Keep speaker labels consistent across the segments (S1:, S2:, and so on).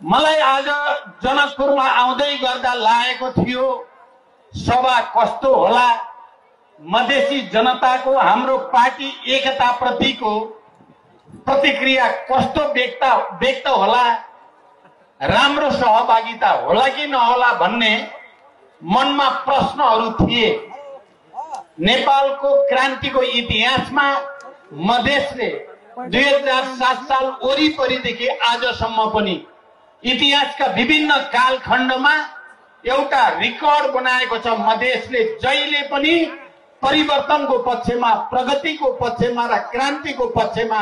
S1: मलाई आज जनकपुरमा आउँदै गर्दा लागेको थियो सभा कस्तो होला, मधेसी जनताको हाम्रो पार्टी एकता प्रतिको प्रतिक्रिया कस्तो व्यक्त होला, राम्रो सहभागिता होला कि नहोला भन्ने मनमा प्रश्नहरू थिए। नेपालको क्रान्तिको इतिहासमा मधेसले 2007 साल वरिपरिदेखि आजसम्म पनि इतिहासका विभिन्न कालखण्डमा एउटा रिकर्ड बनाएको छ। मधेसले जहिले पनि परिवर्तनको पक्षमा, प्रगतिको पक्षमा र क्रान्तिको पक्षमा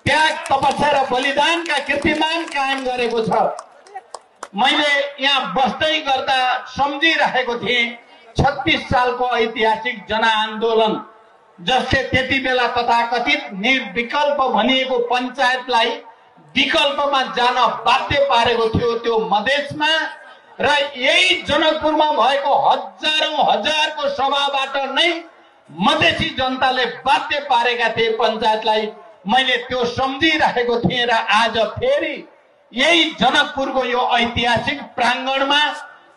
S1: त्याग, तपस्या र बलिदानका कीर्तिमान कायम गरेको छ। मैले यहाँ बस्दै गर्दा सम्झिरहेको थिएँ 36 सालको ऐतिहासिक जनआन्दोलन, जसले त्यति बेला तथाकथित निर्विकल्प भनिएको पञ्चायतलाई विकल्पमा जान बाध्य पारेको थियो त्यो मधेसमा। र यही जनकपुरमा भएको हजारौं हजारको सभाबाट नै मधेसी जनताले बाध्य पारेका थिए पञ्चायतलाई। मैले त्यो सम्झिरहेको थिएँ र आज फेरि यही जनकपुरको यो ऐतिहासिक प्राङ्गणमा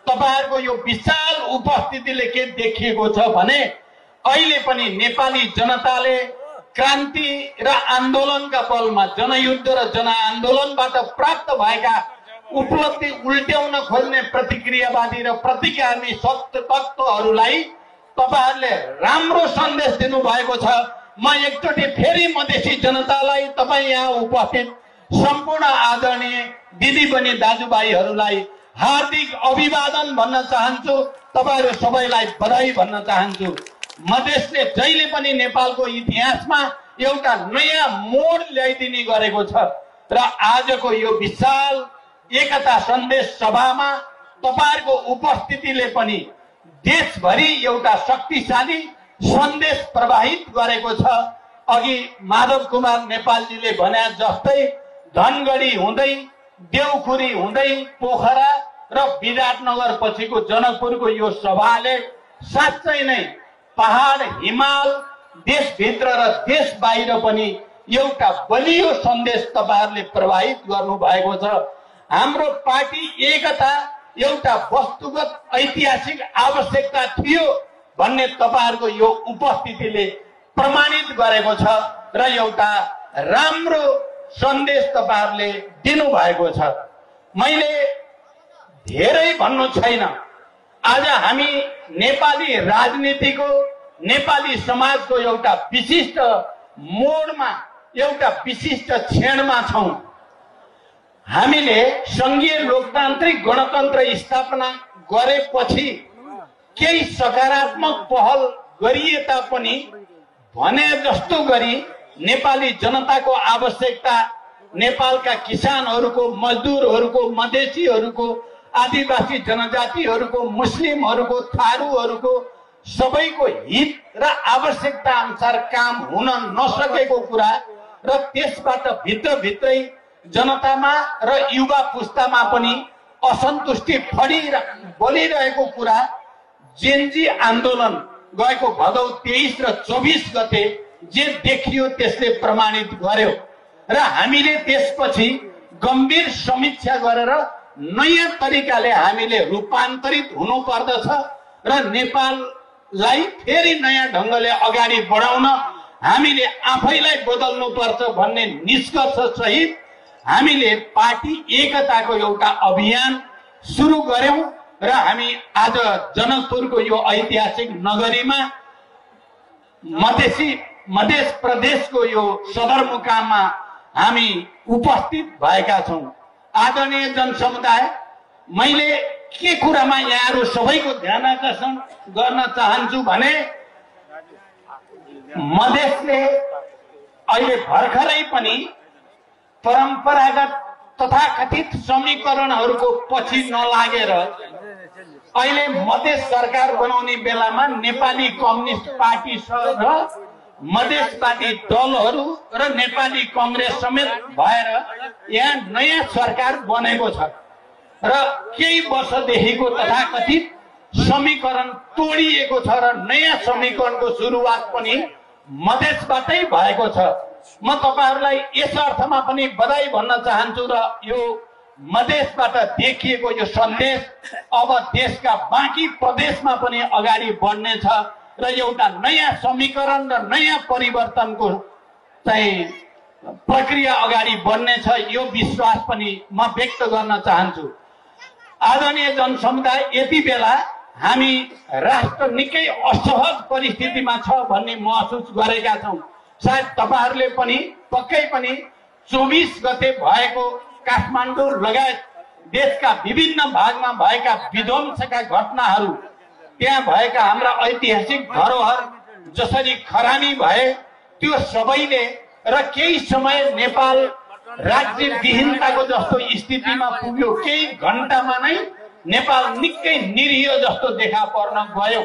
S1: तपाईहरुको यो विशाल उपस्थितिले के देखिएको छ भने अहिले पनि नेपाली जनताले क्रान्ति र आन्दोलनका बलमा, जनयुद्ध र जनआन्दोलनबाट प्राप्त भएका उपलब्धि उल्ट्याउन खोज्ने प्रतिक्रियावादी र प्रतिगामी तत्त्वहरूलाई तपाईहरुले राम्रो सन्देश दिनुभएको छ। म एकचोटि फेरि मधेसी जनतालाई, तपाईँ यहाँ उपस्थित सम्पूर्ण आदरणीय दिदीबहिनी दाजुभाइहरूलाई हार्दिक अभिवादन भन्न चाहन्छु। तपाईहरु सबैलाई बधाई भन्न चाहन्छु। मधेसले जहिले पनि नेपालको इतिहासमा एउटा नयाँ मोड ल्याइदिने गरेको छ र आजको यो विशाल एकता सन्देश सभामा तपाईहरुको उपस्थितिले पनि देशभरि एउटा शक्तिशाली सन्देश प्रवाहित गरेको छ। अघि माधव कुमार नेपालजीले भने जस्तै धनगढी हुँदै, देउखुरी हुँदै, पोखरा र विराटनगर पछिको जनकपुरको यो सभाले साँच्चै नै पहाड, हिमाल, देशभित्र र देश बाहिर पनि एउटा बलियो सन्देश तपाईहरुले प्रवाहित गर्नु भएको छ। हाम्रो पार्टी एकता एउटा वस्तुगत ऐतिहासिक आवश्यकता थियो भन्ने तपाईहरुको यो उपस्थितिले प्रमाणित गरेको छ र एउटा राम्रो सन्देश तपाईहरुले दिनु भएको छ। मैले धेरै भन्नु छैन। आज हामी नेपाली राजनीतिको, नेपाली समाजको एउटा विशिष्ट मोडमा, एउटा विशिष्ट क्षणमा छौं। हामीले संघीय लोकतान्त्रिक गणतन्त्र स्थापना गरेपछि केही सकारात्मक पहल गरिए तापनि भने जस्तो गरी नेपाली जनताको आवश्यकता, नेपालका किसानहरूको, मजदुरहरूको, मधेसीहरूको, आदिवासी जनजातिहरूको, मुस्लिमहरूको, थारूहरूको सबैको हित र आवश्यकता अनुसार काम हुन नसकेको कुरा र त्यसबाट भित्रभित्रै जनतामा र युवा पुस्तामा पनि असन्तुष्टि बलिरहेको कुरा जेनजी आन्दोलन गएको भदौ 23 र 24 गते जे देखियो त्यसले प्रमाणित गर्यो र हामीले त्यसपछि गम्भीर समीक्षा गरेर नयाँ तरिकाले हामीले रूपान्तरित हुनु पर्दछ र नेपाललाई फेरि नयाँ ढंगले अगाडि बढाउन हामीले आफैलाई बदल्नु पर्छ भन्ने निष्कर्ष सहित हामीले पार्टी एकताको एउटा अभियान सुरु गर्यौं र हामी आज जनकपुरको यो ऐतिहासिक नगरीमा मधेस प्रदेशको यो सदरमुकाममा हामी उपस्थित भएका छौं। आदरणीय जनसमुदाय, मैले के कुरामा यहाँहरु सबैको ध्यान आकर्षण गर्न चाहन्छु भने मधेसले अहिले भर्खरै पनि परम्परागत तथाकथित समीकरणहरूको पछि नलागेर अहिले मधेस सरकार बनाउने बेलामा नेपाली कम्युनिस्ट पार्टी र मधेसवादी दलहरू र नेपाली कांग्रेस समेत भएर यहाँ नयाँ सरकार बनेको छ र केही वर्षदेखिको तथाकथित समीकरण तोडिएको छ र नयाँ समीकरणको सुरुवात पनि मधेसबाटै भएको छ। म तपाईहरुलाई यस अर्थमा पनि बधाई भन्न चाहन्छु र यो मधेसबाट देखिएको यो सन्देश अब देशका बाँकी प्रदेशमा पनि अगाडि बढ्नेछ र एउटा नयाँ समीकरण र नयाँ परिवर्तनको चाहिँ प्रक्रिया अगाडि बढ्नेछ, यो विश्वास पनि म व्यक्त गर्न चाहन्छु। आदरणीय जनसमुदाय, यति बेला हामी राष्ट्र निकै असहज परिस्थितिमा छ भन्ने महसुस गरेका छौँ। सायद तपाईहरूले पनि पक्कै पनि 24 गते भएको काठमाडौँ लगायत देशका विभिन्न भागमा भएका विध्वंसका घटनाहरू, त्यहाँ भएका हाम्रा ऐतिहासिक धरोहर जसरी खरानी भए, त्यो सबैले र केही समय नेपाल राज्य विहीनताको जस्तो स्थितिमा पुग्यो। केही घण्टामा नै नेपाल निकै निरीह जस्तो देखा पर्न गयो।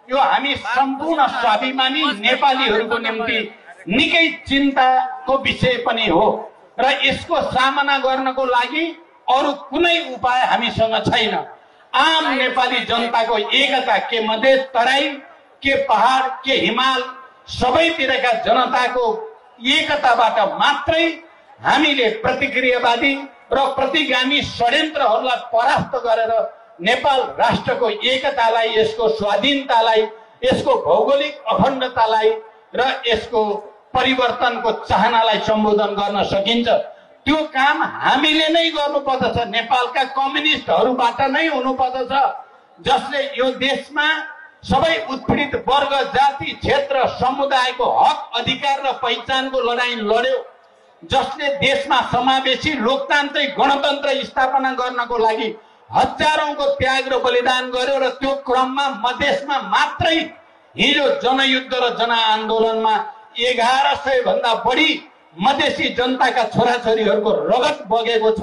S1: यो हामी सम्पूर्ण स्वाभिमानी नेपालीहरूको निम्ति निकै चिन्ताको विषय पनि हो र यसको सामना गर्नको लागि अरू कुनै उपाय हामीसँग छैन। आम नेपाली जनताको एकता, के मधेस तराई, के पहाड, के हिमाल, सबैतिरका जनताको एकताबाट मात्रै हामीले प्रतिक्रियावादी र प्रतिगामी षड्यन्त्रहरूलाई परास्त गरेर नेपाल राष्ट्रको एकतालाई, यसको स्वाधीनतालाई, यसको भौगोलिक अखण्डतालाई र यसको परिवर्तनको चाहनालाई सम्बोधन गर्न सकिन्छ। त्यो काम हामीले नै गर्नुपर्दछ, नेपालका कम्युनिस्टहरूबाट नै हुनुपर्दछ, जसले यो देशमा सबै उत्पीडित वर्ग, जाति, क्षेत्र, समुदायको हक, अधिकार र पहिचानको लडाईँ लड्यो, जसले देशमा समावेशी लोकतान्त्रिक गणतन्त्र स्थापना गर्नको लागि हजारौंको त्याग र बलिदान गर्यो र त्यो क्रममा मधेसमा मात्रै हिजो जनयुद्ध र जनआन्दोलनमा 1100 भन्दा बढी मधेसी जनताका छोराछोरीहरूको रगत बगेको छ।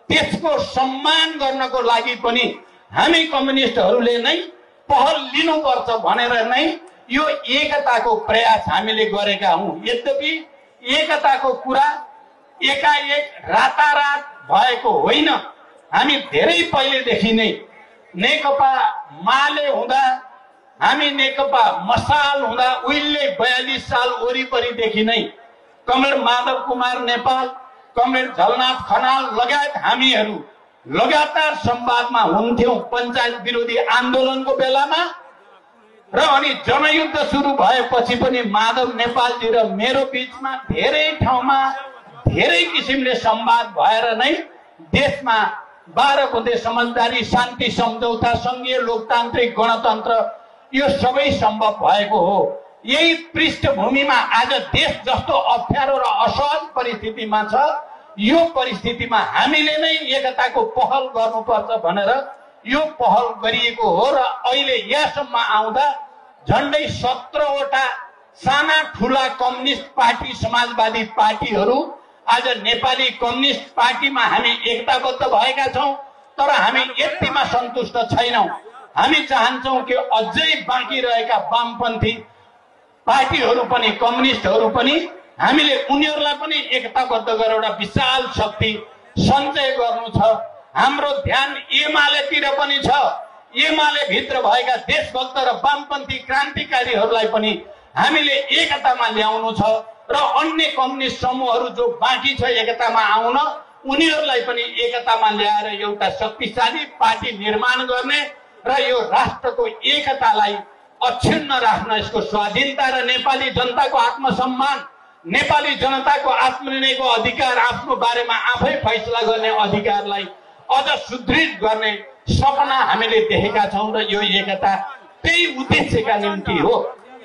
S1: त्यसको सम्मान गर्नको लागि पनि हामी कम्युनिस्टहरूले नै पहल लिनुपर्छ भनेर नै यो एकताको प्रयास हामीले गरेका हौं। यद्यपि एकताको कुरा एकाएक रातारात भएको होइन। हामी धेरै पहिलेदेखि नै नेकपा माले हुँदा, हामी नेकपा मसाल हुँदा उहिले 42 साल वरिपरिदेखि नै कमरेड माधव कुमार नेपाल, कमरेड झलनाथ खनाल लगायत हामीहरू लगातार संवादमा हुन्थ्यौं पञ्चायत विरोधी आन्दोलनको बेलामा र अनि जनयुद्ध सुरु भएपछि पनि माधव नेपालजी र मेरो बीचमा धेरै ठाउँमा धेरै किसिमले संवाद भएर नै देशमा 12 बुँदे समझदारी, शान्ति सम्झौता, संघीय लोकतान्त्रिक गणतन्त्र यो सबै सम्भव भएको हो। यही पृष्ठभूमिमा आज देश जस्तो अप्ठ्यारो र असहज परिस्थितिमा छ। यो परिस्थितिमा हामीले नै एकताको पहल गर्नुपर्छ भनेर यो पहल गरिएको हो र अहिले यहाँसम्म आउँदा झन्डै 17 वटा साना ठूला कम्युनिस्ट पार्टी, समाजवादी पार्टीहरू आज नेपाली कम्युनिस्ट पार्टीमा हामी एकताबद्ध भएका छौं। तर हामी यतिमा सन्तुष्ट छैनौं। हामी चाहन्छौं कि अझै बाँकी रहेका वामपन्थी पार्टीहरू पनि, कम्युनिस्टहरू पनि, हामीले उनीहरूलाई पनि एकताबद्ध गरेर एउटा विशाल शक्ति सञ्चय गर्नु छ। हाम्रो ध्यान एमालेतिर पनि छ। एमाले भित्र भएका देशभक्त र वामपन्थी क्रान्तिकारीहरूलाई पनि हामीले एकतामा ल्याउनु छ र अन्य कम्युनिस्ट समूहहरू जो बाँकी छ एकतामा आउन, उनीहरूलाई पनि एकतामा ल्याएर एउटा शक्तिशाली पार्टी निर्माण गर्ने र यो राष्ट्रको एकतालाई अक्षुण्ण राख्न, यसको स्वाधीनता र नेपाली जनताको आत्मसम्मान, नेपाली जनताको आत्मनिर्णयको अधिकार, आफ्नो बारेमा आफै फैसला गर्ने अधिकारलाई अझ सुदृढ गर्ने सपना हामीले देखेका छौं र यो एकता त्यही उद्देश्यका निम्ति हो।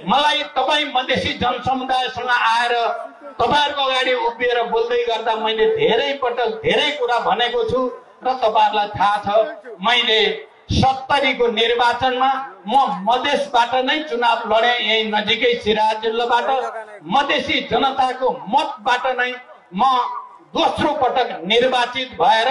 S1: मलाई तपाईँ मधेसी जनसमुदायसँग आएर तपाईहरुको अगाडि उभिएर बोल्दै गर्दा मैले धेरै पटक धेरै कुरा भनेको छु र तपाईहरुलाई थाहा छ। मैले 70 को निर्वाचनमा म मधेसबाट नै चुनाव लडे, यही नजिकै सिराहा जिल्लाबाट। मधेसी जनताको मतबाट नै म दोस्रो पटक निर्वाचित भएर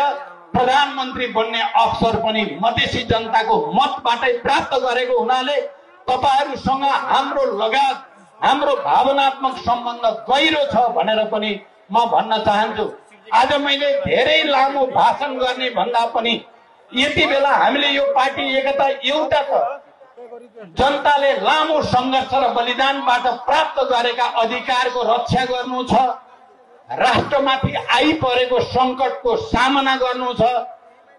S1: प्रधानमन्त्री बन्ने अवसर पनि मधेसी जनताको मतबाटै प्राप्त गरेको हुनाले तपाईहरुसँग हाम्रो लगाव, हाम्रो भावनात्मक सम्बन्ध गहिरो छ भनेर पनि म भन्न चाहन्छु। आज मैले धेरै लामो भाषण गर्ने भन्दा पनि यति बेला हामीले यो पार्टी एकता एउटा छ। जनताले लामो संघर्ष र बलिदानबाट प्राप्त गरेका अधिकारको रक्षा गर्नु छ राष्ट्रमाथि आइपरेको सङ्कटको सामना गर्नु छ।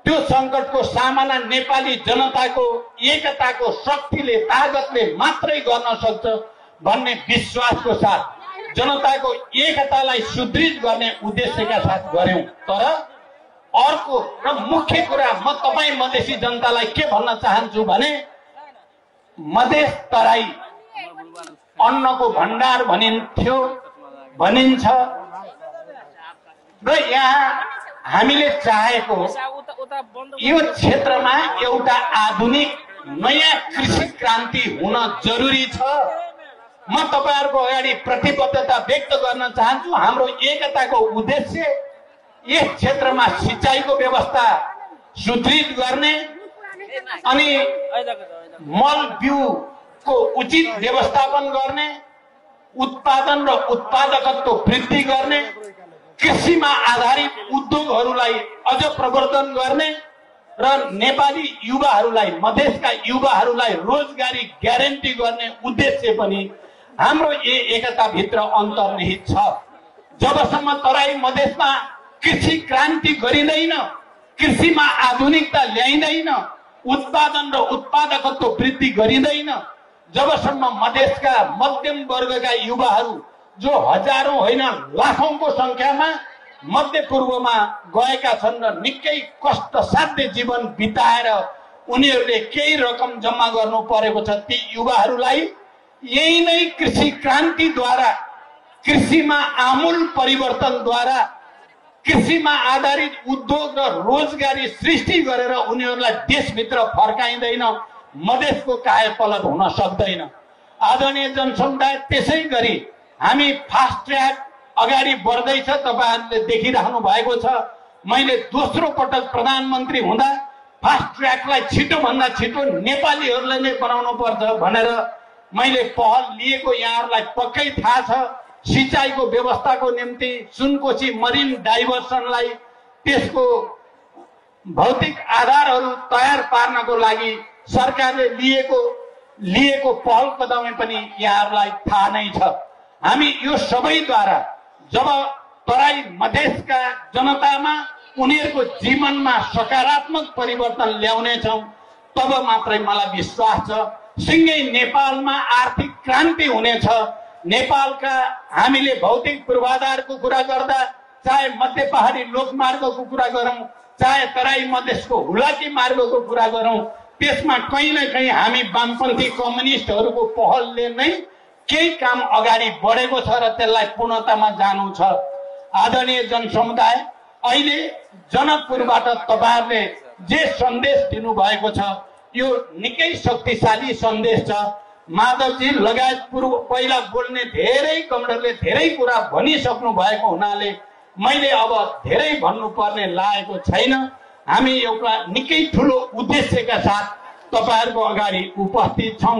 S1: त्यो सङ्कटको सामना नेपाली जनताको एकताको शक्तिले तागतले मात्रै गर्न सक्छ भन्ने विश्वासको साथ जनताको एकतालाई सुदृढ गर्ने उद्देश्यका साथ गर्यौं। तर अर्को र मुख्य कुरा म तपाईँ मधेसी जनतालाई के भन्न चाहन्छु भने मधेस तराई अन्नको भण्डार भनिन्छ र यहाँ हामीले चाहेको यो क्षेत्रमा एउटा आधुनिक नयाँ कृषि क्रान्ति हुन जरुरी छ। म तपाईहरुको अगाडि प्रतिबद्धता व्यक्त गर्न चाहन्छु। हाम्रो एकताको उद्देश्य यस क्षेत्रमा सिंचाइको व्यवस्था सुदृढ गर्ने अनि मल बिउको उचित व्यवस्थापन गर्ने, उत्पादन र उत्पादकत्व वृद्धि गर्ने, कृषिमा आधारित उद्योगहरूलाई अझ प्रवर्धन गर्ने र नेपाली युवाहरूलाई मधेसका युवाहरूलाई रोजगारी ग्यारेन्टी गर्ने उद्देश्य पनि हाम्रो एकता भित्र अन्तर्निहित छ। जबसम्म तराई मधेसमा कृषि क्रान्ति गरिँदैन, कृषिमा आधुनिकता ल्याइँदैन, उत्पादन र उत्पादकत्व वृद्धि गरिँदैन, जबसम्म मधेसका मध्यम वर्गका युवाहरू जो हजारौं होइन लाखौंको संख्यामा मध्यपूर्वमा गएका छन् र निकै कष्टसाध्य जीवन बिताएर उनीहरूले केही रकम जम्मा गर्नु परेको छ, ती युवाहरूलाई यही नै कृषि क्रान्तिद्वारा, कृषिमा आमूल परिवर्तनद्वारा, कृषिमा आधारित उद्योग र रोजगारी सृष्टि गरेर उनीहरूलाई देशभित्र फर्काइँदैन, मधेसको कायापलट हुन सक्दैन। आदरणीय जनसमुदाय, त्यसै गरी हामी फास्ट ट्र्याक अगाडि बढ्दैछ, तपाईहरुले देखिराख्नु भएको छ। मैले दोस्रो पटक प्रधानमन्त्री हुँदा फास्ट ट्र्याकलाई छिटो भन्दा छिटो नेपालीहरूले नै बनाउनु पर्छ भनेर मैले पहल लिएको यहाँहरूलाई पक्कै थाहा छ। सिंचाइको व्यवस्थाको निम्ति सुनकोशी मरिन डाइभर्सनलाई त्यसको भौतिक आधारहरू तयार पार्नको लागि सरकारले लिएको पहल कदम पनि यहाँहरूलाई थाहा नै छ। हामी यो सबैद्वारा जब तराई मधेसका जनतामा उनीहरूको जीवनमा सकारात्मक परिवर्तन ल्याउनेछौँ तब मात्रै मलाई विश्वास छ सिंगै नेपालमा आर्थिक क्रान्ति हुनेछ। नेपालका हामीले भौतिक पूर्वाधारको कुरा गर्दा, चाहे मध्य पहाडी लोकमार्गको कुरा गरौँ, चाहे तराई मधेसको हुलाकी मार्गको कुरा गरौँ, त्यसमा कहीँ न कहीँ हामी वामपन्थी कम्युनिस्टहरूको पहलले नै केही काम अगाडि बढेको छ र त्यसलाई पूर्णतामा जानु छ। आदरणीय जनसमुदाय, अहिले जनकपुरबाट तपाईहरुले जे सन्देश दिनुभएको छ यो निकै शक्तिशाली सन्देश छ। माधवजी लगायत पहिला बोल्ने धेरै कमरेडले धेरै कुरा भनिसक्नु भएको हुनाले मैले अब धेरै भन्नुपर्ने लागेको छैन। हामी एउटा निकै ठूलो उद्देश्यका साथ तपाईहरुको अगाडि उपस्थित छौं।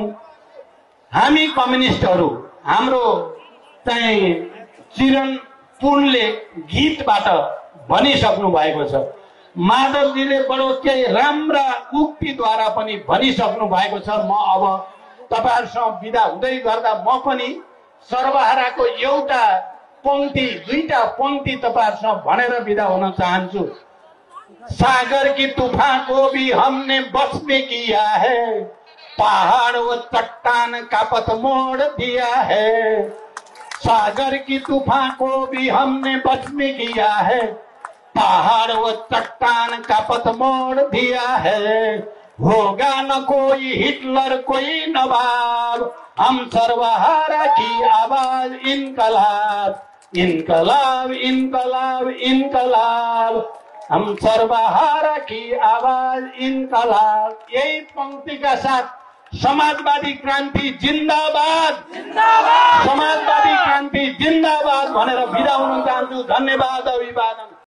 S1: हामी कम्युनिस्टहरू, हाम्रो चाहिँ चिरण पुनले गीतबाट भनिसक्नु भएको छ। माधवजीले बडो केही राम्रा उक्तिद्वारा पनि भनिसक्नु भएको छ। म अब तपाईहरुसँग बिदा हुँदै गर्दा म पनि सर्वहाराको एउटा पंक्ति, दुईटा पंक्ति तपाईहरुसँग भनेर बिदा हुन चाहन्छु। सागर की तूफान को भी हमने बस में किया है, पहाड़ व चट्टान का पथ मोड़ दिया है। सागर की तूफान को भी हमने बस में किया है, पहाड़ व चट्टान का पथ मोड़ दिया है। होगा न कोई हिटलर कोई नवाब, हम सर्वहारा की आवाज इनकलाब, इनकलाब इनकलाब इनकलाब, हम सर्वहारा की आवाज इनकलाब। यही पंक्ति का साथ समाजवादी क्रान्ति जिन्दाबाद, जिन्दाबाद, समाजवादी क्रान्ति जिन्दाबाद भनेर बिदा हुन चाहन्छु। धन्यवाद, अभिवादन।